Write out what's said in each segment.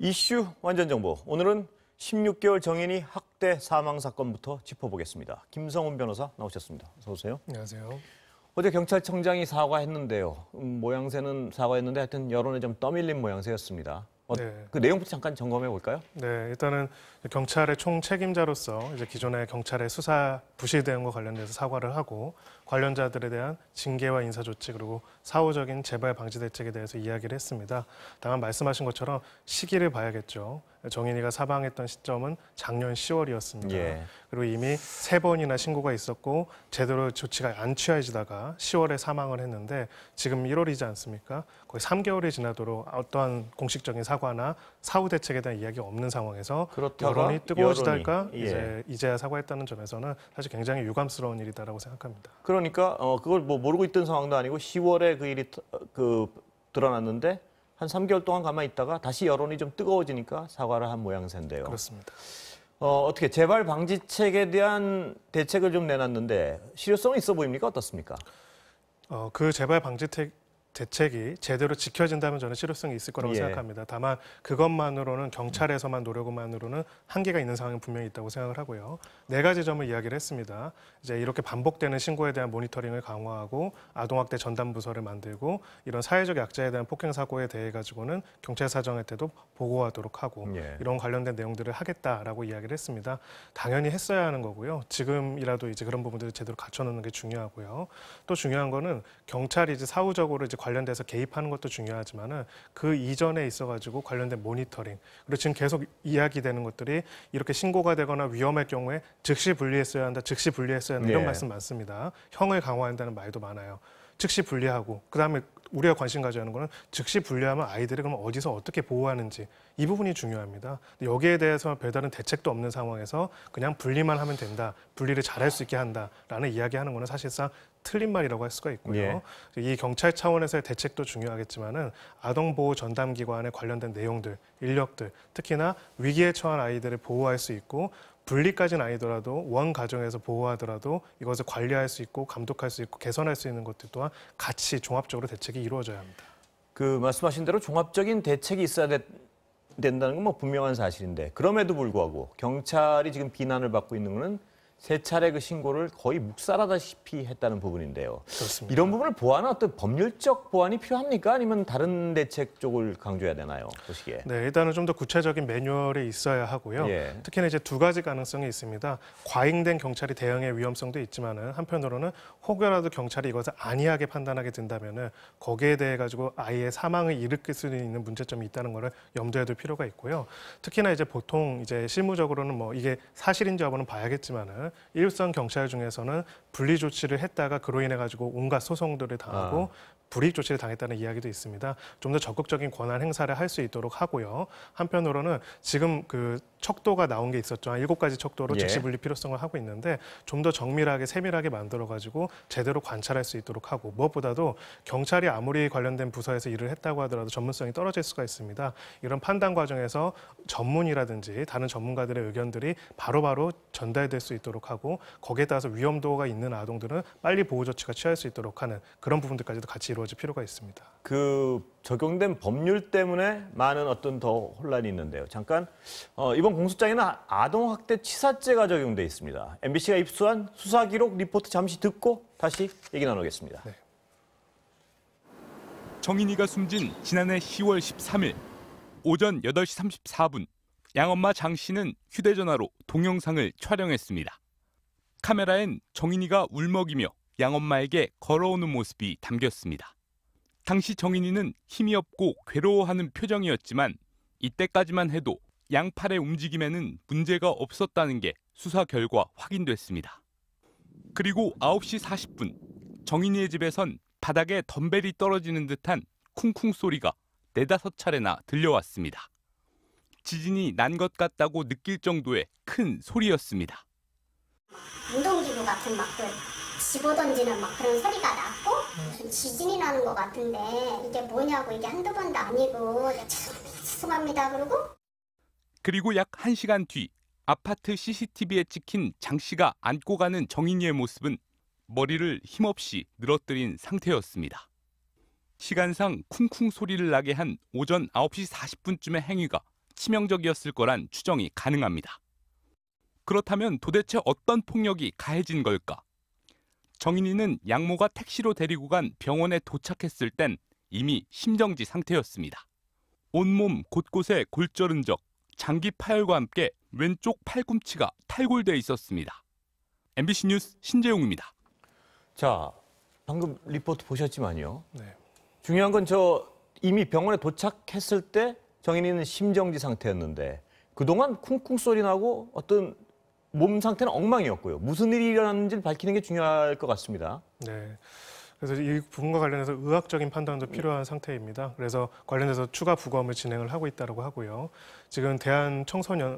이슈 완전 정보. 오늘은 16개월 정인이 학대 사망 사건부터 짚어보겠습니다. 김성훈 변호사 나오셨습니다. 어서 오세요. 안녕하세요. 어제 경찰청장이 사과했는데요. 모양새는 사과했는데 하여튼 여론에 좀 떠밀린 모양새였습니다. 네. 그 내용부터 잠깐 점검해 볼까요? 네, 일단은 경찰의 총 책임자로서 이제 기존의 경찰의 수사 부실 대응과 관련돼서 사과를 하고 관련자들에 대한 징계와 인사 조치 그리고 사후적인 재발 방지 대책에 대해서 이야기를 했습니다. 다만 말씀하신 것처럼 시기를 봐야겠죠. 정인이가 사망했던 시점은 작년 10월이었습니다. 예. 그리고 이미 3번이나 신고가 있었고 제대로 조치가 안 취해지다가 10월에 사망을 했는데 지금 1월이지 않습니까? 거의 3개월이 지나도록 어떠한 공식적인 사과나 사후 대책에 대한 이야기가 없는 상황에서 여론이 뜨거워지달까 이제야 사과했다는 점에서는 사실 굉장히 유감스러운 일이다라고 생각합니다. 그러니까 그걸 뭐 모르고 있던 상황도 아니고 10월에 그 일이 드러났는데 한 3개월 동안 가만히 있다가 다시 여론이 좀 뜨거워지니까 사과를 한 모양새인데요. 그렇습니다. 어떻게 재발 방지책에 대한 대책을 좀 내놨는데 실효성은 있어 보입니까? 어떻습니까? 그 재발 방지 대책이 제대로 지켜진다면 저는 실효성이 있을 거라고 생각합니다. 다만 그것만으로는 경찰에서만 노력만으로는 한계가 있는 상황이 분명히 있다고 생각을 하고요. 4가지 점을 이야기를 했습니다. 이제 이렇게 반복되는 신고에 대한 모니터링을 강화하고 아동학대 전담 부서를 만들고 이런 사회적 약자에 대한 폭행 사고에 대해 가지고는 경찰 사정한테도 보고하도록 하고 이런 관련된 내용들을 하겠다라고 이야기를 했습니다. 당연히 했어야 하는 거고요. 지금이라도 이제 그런 부분들을 제대로 갖춰놓는 게 중요하고요. 또 중요한 거는 경찰이 이제 사후적으로 이제 관련돼서 개입하는 것도 중요하지만은 그 이전에 있어가지고 관련된 모니터링 그리고 지금 계속 이야기되는 것들이 이렇게 신고가 되거나 위험할 경우에 즉시 분리했어야 한다, 즉시 분리했어야 한다 이런 말씀 많습니다. 형을 강화한다는 말도 많아요. 즉시 분리하고 그다음에 우리가 관심 가져야 하는 거는 즉시 분리하면 아이들이 그럼 어디서 어떻게 보호하는지 이 부분이 중요합니다. 여기에 대해서 별다른 대책도 없는 상황에서 그냥 분리만 하면 된다, 분리를 잘할 수 있게 한다라는 이야기하는 거는 사실상 틀린 말이라고 할 수가 있고요. 이 경찰 차원에서의 대책도 중요하겠지만은 아동보호 전담기관에 관련된 내용들, 인력들, 특히나 위기에 처한 아이들을 보호할 수 있고 분리까지는 아니더라도 원 가정에서 보호하더라도 이것을 관리할 수 있고 감독할 수 있고 개선할 수 있는 것들 또한 같이 종합적으로 대책이 이루어져야 합니다. 그 말씀하신 대로 종합적인 대책이 있어야 된다는 건 뭐 분명한 사실인데 그럼에도 불구하고 경찰이 지금 비난을 받고 있는 거는 3차례 그 신고를 거의 묵살하다시피 했다는 부분인데요. 그렇습니다. 이런 부분을 보완한 어떤 법률적 보완이 필요합니까? 아니면 다른 대책 쪽을 강조해야 되나요? 보시기에. 네, 일단은 좀 더 구체적인 매뉴얼이 있어야 하고요. 특히나 이제 2가지 가능성이 있습니다. 과잉된 경찰이 대응의 위험성도 있지만은 한편으로는 혹여라도 경찰이 이것을 안이하게 판단하게 된다면은 거기에 대해 가지고 아이의 사망을 일으킬 수 있는 문제점이 있다는 것을 염두에 둘 필요가 있고요. 특히나 이제 보통 이제 실무적으로는 뭐 이게 사실인지 여부는 봐야겠지만은 일선 경찰 중에서는 분리 조치를 했다가 그로 인해 가지고 온갖 소송들을 당하고 불이익 조치를 당했다는 이야기도 있습니다. 좀 더 적극적인 권한 행사를 할 수 있도록 하고요. 한편으로는 지금 그 척도가 나온 게 있었죠. 한 7가지 척도로 즉시 분리 필요성을 하고 있는데 좀 더 정밀하게 세밀하게 만들어가지고 제대로 관찰할 수 있도록 하고 무엇보다도 경찰이 아무리 관련된 부서에서 일을 했다고 하더라도 전문성이 떨어질 수가 있습니다. 이런 판단 과정에서 전문이라든지 다른 전문가들의 의견들이 바로바로 전달될 수 있도록 하고 거기에 따라서 위험도가 있는 아동들은 빨리 보호 조치가 취할 수 있도록 하는 그런 부분들까지도 같이 이루어질 필요가 있습니다. 그 적용된 법률 때문에 많은 어떤 더 혼란이 있는데요. 잠깐 이번 공소장에는 아동학대 치사죄가 적용돼 있습니다. MBC가 입수한 수사 기록 리포트 잠시 듣고 다시 얘기 나누겠습니다. 네. 정인이가 숨진 지난해 10월 13일 오전 8시 34분 양엄마 장 씨는 휴대전화로 동영상을 촬영했습니다. 카메라엔 정인이가 울먹이며 양엄마에게 걸어오는 모습이 담겼습니다. 당시 정인이는 힘이 없고 괴로워하는 표정이었지만 이때까지만 해도 양팔의 움직임에는 문제가 없었다는 게 수사 결과 확인됐습니다. 그리고 9시 40분 정인이의 집에선 바닥에 덤벨이 떨어지는 듯한 쿵쿵 소리가 4-5차례나 들려왔습니다. 지진이 난 것 같다고 느낄 정도의 큰 소리였습니다. 운동기구 같은 막 집어던지는 막 그런 소리가 났고 무슨 지진이 나는 것 같은데 이게 뭐냐고 이게 한두 번도 아니고 죄송합니다 그러고 그리고 약 1시간 뒤 아파트 CCTV에 찍힌 장 씨가 안고 가는 정인이의 모습은 머리를 힘없이 늘어뜨린 상태였습니다. 시간상 쿵쿵 소리를 나게 한 오전 9시 40분쯤의 행위가 치명적이었을 거란 추정이 가능합니다. 그렇다면 도대체 어떤 폭력이 가해진 걸까? 정인이는 양모가 택시로 데리고 간 병원에 도착했을 땐 이미 심정지 상태였습니다. 온몸 곳곳에 골절 흔적, 장기 파열과 함께 왼쪽 팔꿈치가 탈골돼 있었습니다. MBC 뉴스 신재용입니다. 자, 방금 리포트 보셨지만요. 네. 중요한 건 이미 병원에 도착했을 때 정인이는 심정지 상태였는데 그동안 쿵쿵 소리 나고 어떤 몸 상태는 엉망이었고요. 무슨 일이 일어났는지를 밝히는 게 중요할 것 같습니다. 네. 그래서 이 부분과 관련해서 의학적인 판단도 필요한 상태입니다. 그래서 관련해서 추가 부검을 진행을 하고 있다고 하고요. 지금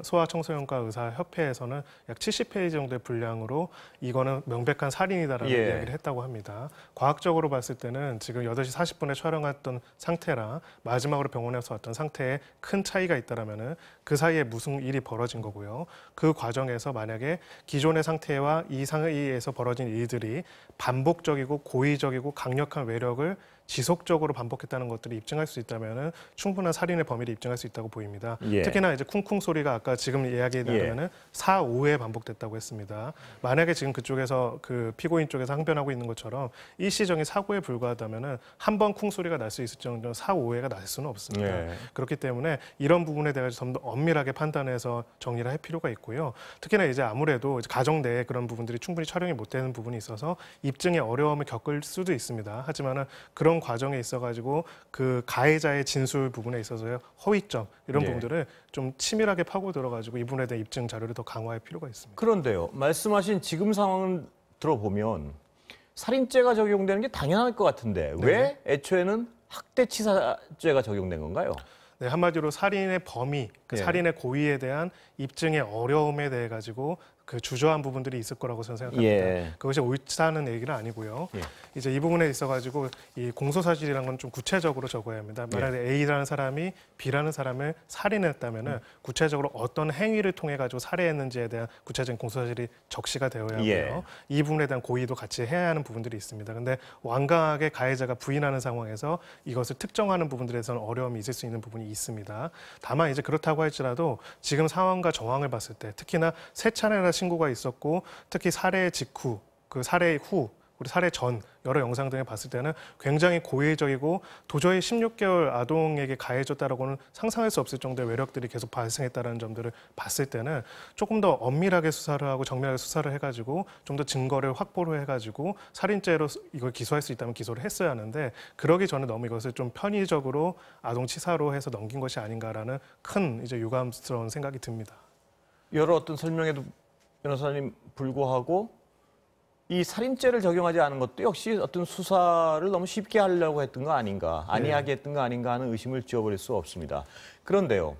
소아청소년과 의사협회에서는 약 70페이지 정도의 분량으로 이거는 명백한 살인이다라는 이야기를 했다고 합니다. 과학적으로 봤을 때는 지금 8시 40분에 촬영했던 상태랑 마지막으로 병원에서 왔던 상태에 큰 차이가 있다라면은 그 사이에 무슨 일이 벌어진 거고요. 그 과정에서 만약에 기존의 상태와 이 사이에서 벌어진 일들이 반복적이고 고의적이고 강력한 외력을 지속적으로 반복했다는 것들을 입증할 수 있다면은 충분한 살인의 범위를 입증할 수 있다고 보입니다. 특히나 이제 쿵쿵 소리가 아까 지금 이야기에 따르면은 4, 5회 반복됐다고 했습니다. 만약에 지금 그쪽에서 그 피고인 쪽에서 항변하고 있는 것처럼 일시적인 사고에 불과하다면은 한 번 쿵 소리가 날 수 있을 정도로 4, 5회가 날 수는 없습니다. 그렇기 때문에 이런 부분에 대해서 좀 더 엄밀하게 판단해서 정리를 할 필요가 있고요. 특히나 이제 아무래도 이제 가정 내에 그런 부분들이 충분히 촬영이 못 되는 부분이 있어서 입증에 어려움을 겪을 수도 있습니다. 하지만은 그런 과정에 있어가지고 그 가해자의 진술 부분에 있어서요 허위점 이런 부분들을 좀 치밀하게 파고 들어가지고 이 부분에 대한 입증 자료를 더 강화할 필요가 있습니다. 그런데요, 말씀하신 지금 상황을 들어보면 살인죄가 적용되는 게 당연할 것 같은데 왜 애초에는 학대치사죄가 적용된 건가요? 네, 한마디로 살인의 범위, 살인의 고의에 대한 입증의 어려움에 대해 가지고 그 주저한 부분들이 있을 거라고 저는 생각합니다. 그것이 옳다는 얘기는 아니고요. 이제 이 부분에 있어가지고 이 공소사실이라는 건 좀 구체적으로 적어야 합니다. 만약에 A라는 사람이 B라는 사람을 살인했다면은 구체적으로 어떤 행위를 통해 가지고 살해했는지에 대한 구체적인 공소사실이 적시가 되어야 하고요. 이 부분에 대한 고의도 같이 해야 하는 부분들이 있습니다. 근데 완강하게 가해자가 부인하는 상황에서 이것을 특정하는 부분들에서는 어려움이 있을 수 있는 부분이 있습니다. 다만 이제 그렇다고 할지라도 지금 상황과 정황을 봤을 때 특히나 3차례나 신고가 있었고 특히 살해 직후, 그 살해 후, 우리 살해 전 여러 영상 등을 봤을 때는 굉장히 고의적이고 도저히 16개월 아동에게 가해졌다라고는 상상할 수 없을 정도의 외력들이 계속 발생했다는 점들을 봤을 때는 조금 더 엄밀하게 수사를 하고 정밀하게 수사를 해가지고 좀 더 증거를 확보를 해가지고 살인죄로 이걸 기소할 수 있다면 기소를 했어야 하는데 그러기 전에 너무 이것을 좀 편의적으로 아동치사로 해서 넘긴 것이 아닌가라는 큰 이제 유감스러운 생각이 듭니다. 여러 어떤 설명에도 변호사님 불구하고 이 살인죄를 적용하지 않은 것도 역시 어떤 수사를 너무 쉽게 하려고 했던 거 아닌가, 안이하게 했던 거 아닌가 하는 의심을 지어버릴 수 없습니다. 그런데요,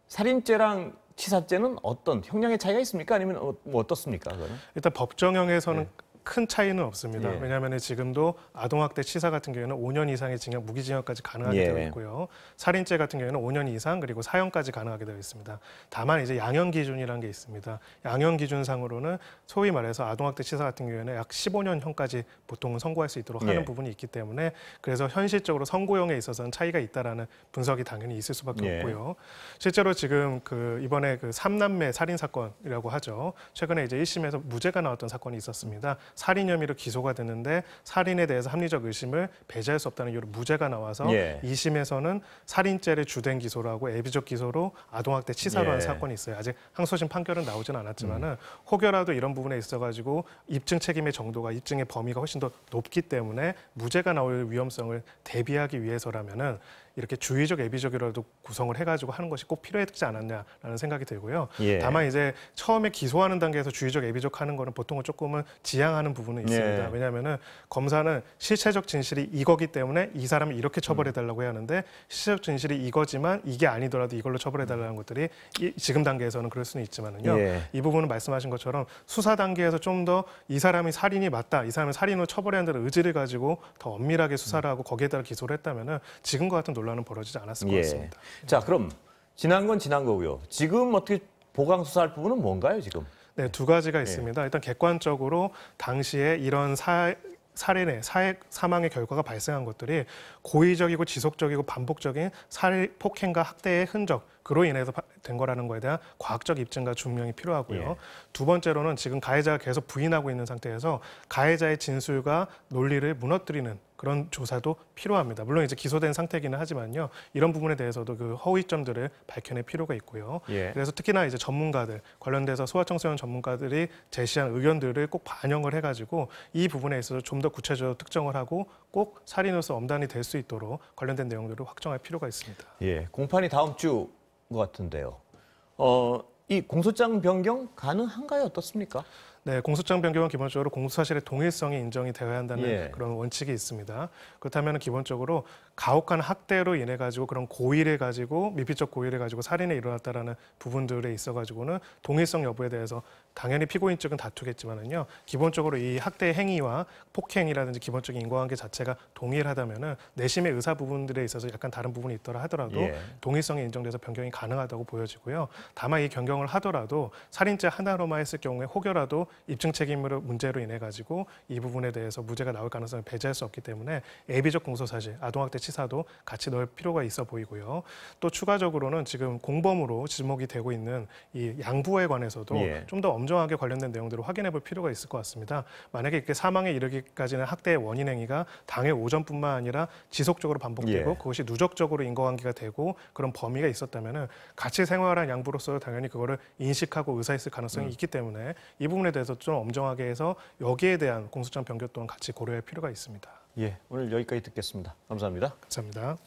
살인죄랑 치사죄는 어떤 형량의 차이가 있습니까? 아니면 뭐 어떻습니까? 그거는? 일단 법정형에서는 큰 차이는 없습니다. 왜냐하면 지금도 아동학대 치사 같은 경우에는 5년 이상의 징역, 무기징역까지 가능하게 되어 있고요. 살인죄 같은 경우에는 5년 이상 그리고 사형까지 가능하게 되어 있습니다. 다만 이제 양형 기준이라는 게 있습니다. 양형 기준상으로는 소위 말해서 아동학대 치사 같은 경우에는 약 15년형까지 보통은 선고할 수 있도록 하는 부분이 있기 때문에 그래서 현실적으로 선고형에 있어서는 차이가 있다라는 분석이 당연히 있을 수밖에 없고요. 실제로 지금 그 이번에 그 3남매 살인 사건이라고 하죠. 최근에 이제 1심에서 무죄가 나왔던 사건이 있었습니다. 살인 혐의로 기소가 됐는데 살인에 대해서 합리적 의심을 배제할 수 없다는 이유로 무죄가 나와서 2심에서는 살인죄를 주된 기소로 하고 애비적 기소로 아동학대 치사로 한 사건이 있어요. 아직 항소심 판결은 나오진 않았지만은 혹여라도 이런 부분에 있어가지고 입증 책임의 정도가 입증의 범위가 훨씬 더 높기 때문에 무죄가 나올 위험성을 대비하기 위해서라면은 이렇게 주의적 애비적이라도 구성을 해가지고 하는 것이 꼭 필요했지 않았냐라는 생각이 들고요. 다만 이제 처음에 기소하는 단계에서 주의적 애비적 하는 거는 보통은 조금은 지양하는 부분은 있습니다. 왜냐하면은 검사는 실체적 진실이 이거기 때문에 이 사람을 이렇게 처벌해달라고 해야 하는데 실체적 진실이 이거지만 이게 아니더라도 이걸로 처벌해달라는 것들이 지금 단계에서는 그럴 수는 있지만은요. 이 부분은 말씀하신 것처럼 수사 단계에서 좀 더 이 사람이 살인이 맞다, 이 사람을 살인으로 처벌해야 한다는 의지를 가지고 더 엄밀하게 수사를 하고 거기에 따라 기소를 했다면은 지금과 같은 논란은 벌어지지 않았을 것 같습니다. 자, 그럼 지난 건 지난 거고요. 지금 어떻게 보강 수사할 부분은 뭔가요, 지금? 네, 두 가지가 있습니다. 일단 객관적으로 당시에 이런 살인의 사망의 결과가 발생한 것들이 고의적이고 지속적이고 반복적인 폭행과 학대의 흔적, 그로 인해서 된 거라는 거에 대한 과학적 입증과 증명이 필요하고요. 예. 두 번째로는 지금 가해자가 계속 부인하고 있는 상태에서 가해자의 진술과 논리를 무너뜨리는 그런 조사도 필요합니다. 물론 이제 기소된 상태이기는 하지만요. 이런 부분에 대해서도 그 허위점들을 밝혀낼 필요가 있고요. 예. 그래서 특히나 이제 전문가들, 관련돼서 소아청소년 전문가들이 제시한 의견들을 꼭 반영을 해가지고 이 부분에 있어서 좀 더 구체적으로 특정을 하고 꼭 살인으로서 엄단이 될 수 있도록 관련된 내용들을 확정할 필요가 있습니다. 예, 공판이 다음 주인 것 같은데요. 이 공소장 변경 가능한가요? 어떻습니까? 네, 공소장 변경은 기본적으로 공소사실의 동일성이 인정이 되어야 한다는 예. 그런 원칙이 있습니다. 그렇다면 기본적으로 가혹한 학대로 인해 가지고 그런 고의를 가지고 미필적 고의를 가지고 살인이 일어났다라는 부분들에 있어 가지고는 동일성 여부에 대해서 당연히 피고인 측은 다투겠지만은요. 기본적으로 이 학대 행위와 폭행이라든지 기본적인 인과관계 자체가 동일하다면은 내심의 의사 부분들에 있어서 약간 다른 부분이 있더라 하더라도 예. 동일성이 인정돼서 변경이 가능하다고 보여지고요. 다만 이 변경을 하더라도 살인죄 하나로만 했을 경우에 혹여라도 입증 책임으로 문제로 인해 가지고 이 부분에 대해서 무죄가 나올 가능성을 배제할 수 없기 때문에 예비적 공소사실, 아동학대 치사도 같이 넣을 필요가 있어 보이고요. 또 추가적으로는 지금 공범으로 지목이 되고 있는 이 양부에 관해서도 예. 좀 더 엄정하게 관련된 내용들을 확인해 볼 필요가 있을 것 같습니다. 만약에 이렇게 사망에 이르기까지는 학대의 원인 행위가 당일 오전뿐만 아니라 지속적으로 반복되고 예. 그것이 누적적으로 인과관계가 되고 그런 범위가 있었다면은 같이 생활한 양부로서 당연히 그거를 인식하고 의사했을 가능성이 있기 때문에 이 부분에 대해서 좀 엄정하게 해서 여기에 대한 공소장 변경 또한 같이 고려할 필요가 있습니다. 예, 오늘 여기까지 듣겠습니다. 감사합니다. 감사합니다.